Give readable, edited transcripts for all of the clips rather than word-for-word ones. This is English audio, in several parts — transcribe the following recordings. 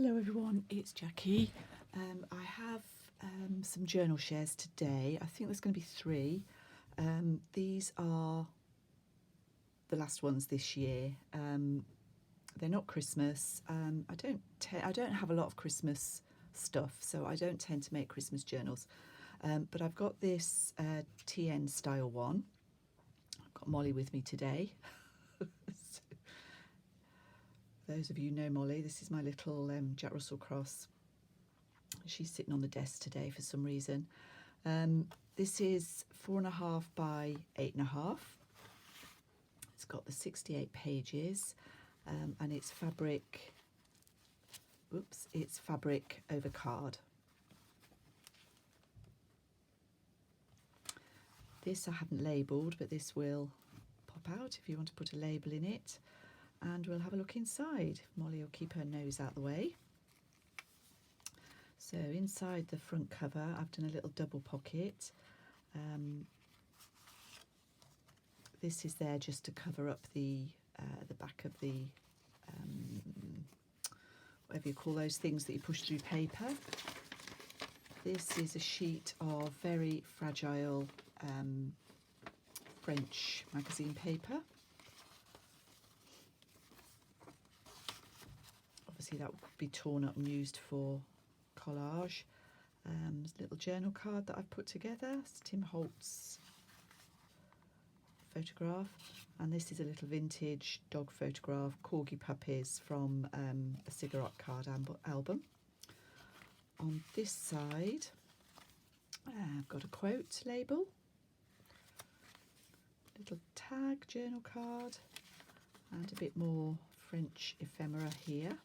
Hello everyone, it's Jackie. I have some journal shares today. I think there's going to be 3. These are the last ones this year. They're not Christmas. I don't have a lot of Christmas stuff, so I don't tend to make Christmas journals. But I've got this TN style one. I've got Molly with me today. Those of you who know Molly, this is my little Jack Russell cross. She's sitting on the desk today for some reason. This is 4.5 by 8.5. It's got the 68 pages, and it's fabric. It's fabric over card. This I haven't labelled, but this will pop out if you want to put a label in it. And we'll have a look inside. Molly will keep her nose out the way. So inside the front cover, I've done a little double pocket. This is there just to cover up the back of the whatever you call those things that you push through paper. This is a sheet of very fragile French magazine paper. Obviously that would be torn up and used for collage. There's a little journal card that I've put together. It's Tim Holt's photograph, and this is a little vintage dog photograph, corgi puppies, from a cigarette card album. On this side I've got a quote label, little tag journal card, and a bit more French ephemera here.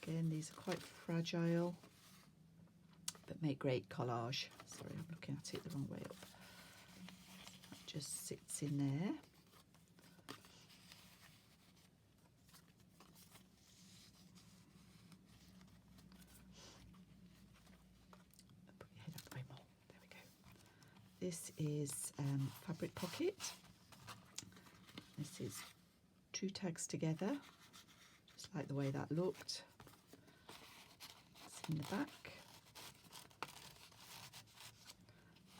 Again, these are quite fragile, but make great collage. Sorry, I'm looking at it the wrong way up. That just sits in there. Put your head up the way more. There we go. This is fabric pocket. This is 2 tags together, just like the way that looked. In the back,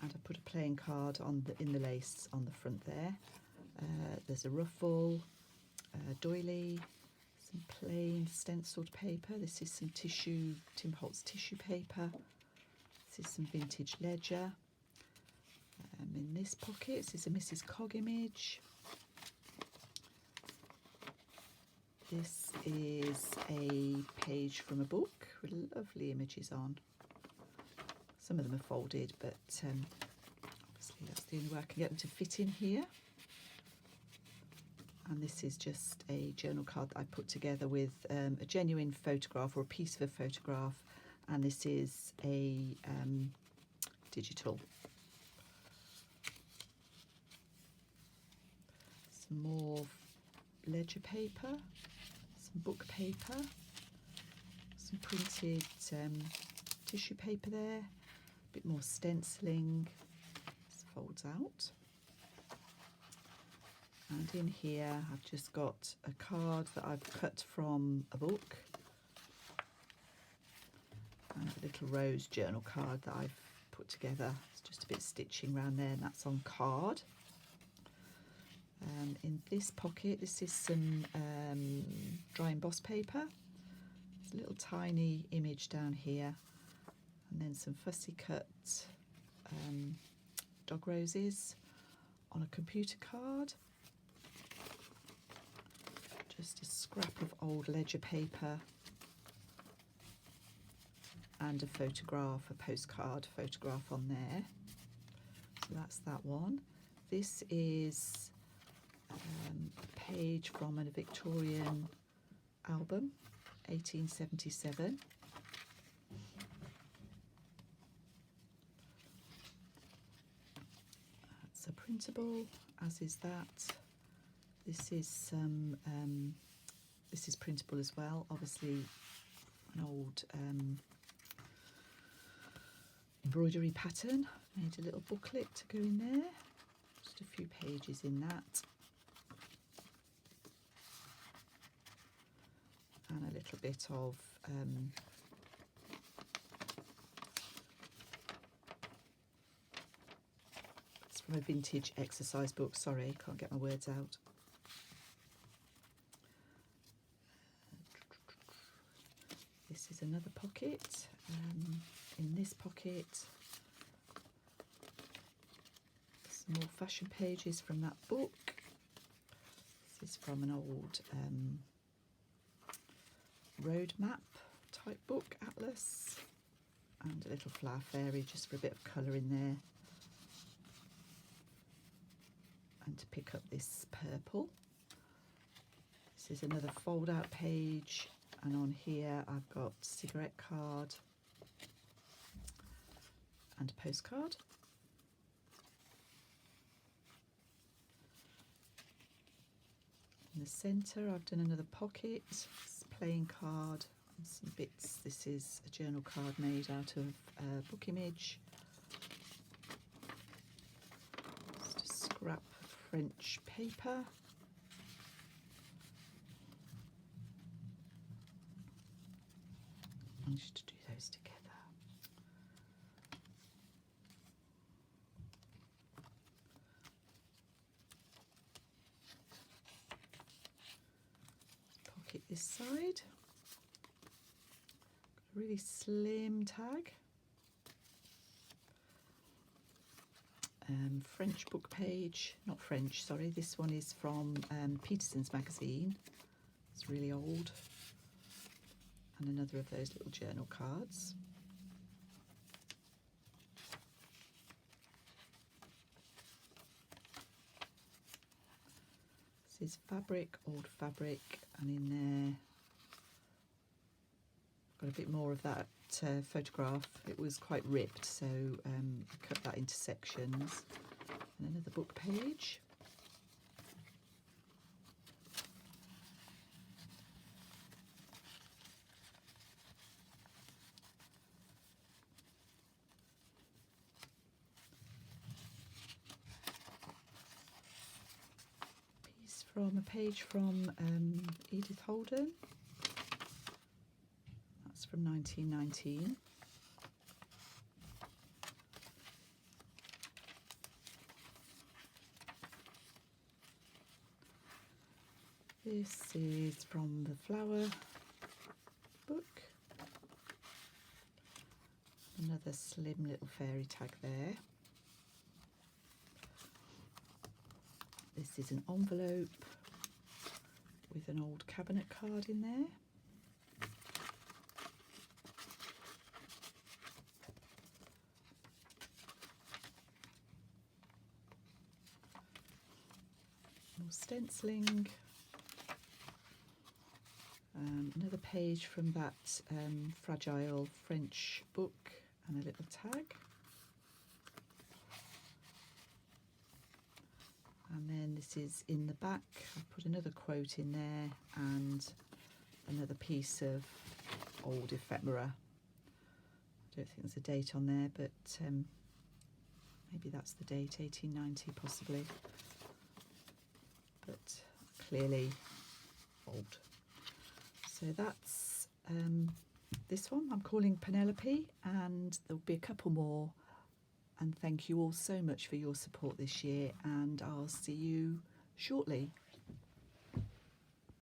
and I put a playing card in the lace on the front there. There's a ruffle, doily, some plain stenciled paper. This is some tissue, Tim Holtz tissue paper. This is some vintage ledger. In this pocket, this is a Mrs. Cog image. This is a page from a book with lovely images on. Some of them are folded, but obviously that's the only way I can get them to fit in here. And this is just a journal card that I put together with a genuine photograph or a piece of a photograph, and this is a digital. Some more ledger paper. Some book paper, some printed tissue paper there, a bit more stenciling. This folds out. And in here I've just got a card that I've cut from a book, and a little rose journal card that I've put together. It's just a bit of stitching around there, and that's on card. In this pocket, this is some dry embossed paper. There's a little tiny image down here, and then some fussy cut dog roses on a computer card. Just a scrap of old ledger paper, and a photograph, a postcard photograph on there. So that's that one. This is a page from a Victorian album, 1877. That's a printable, as is that. This is this is printable as well. Obviously, an old embroidery pattern. I've made a little booklet to go in there. Just a few pages in that. and a little bit of it's from a vintage exercise book. Sorry, can't get my words out. This is another pocket. In this pocket, some more fashion pages from that book. This is from an old road map type book, atlas, and a little flower fairy just for a bit of colour in there. And to pick up this purple. This is another fold out page, and on here I've got cigarette card and a postcard. In the centre I've done another pocket, playing card and some bits. This is a journal card made out of book image. Just a scrap of French paper. I managed to do those together. Pocket this side. Got a really slim tag. French book page, not French, sorry, this one is from Peterson's magazine. It's really old. And another of those little journal cards. This is fabric, old fabric, and in there got a bit more of that photograph. It was quite ripped, so I cut that into sections. And another book page. From a page from Edith Holden. That's from 1919. This is from the Flower book. Another slim little fairy tag there. This is an envelope with an old cabinet card in there. More stenciling. Another page from that fragile French book and a little tag. And then this is in the back. I've put another quote in there and another piece of old ephemera. I don't think there's a date on there, but maybe that's the date, 1890 possibly. But clearly old. So that's this one I'm calling Penelope, and there'll be a couple more. And thank you all so much for your support this year, and I'll see you shortly.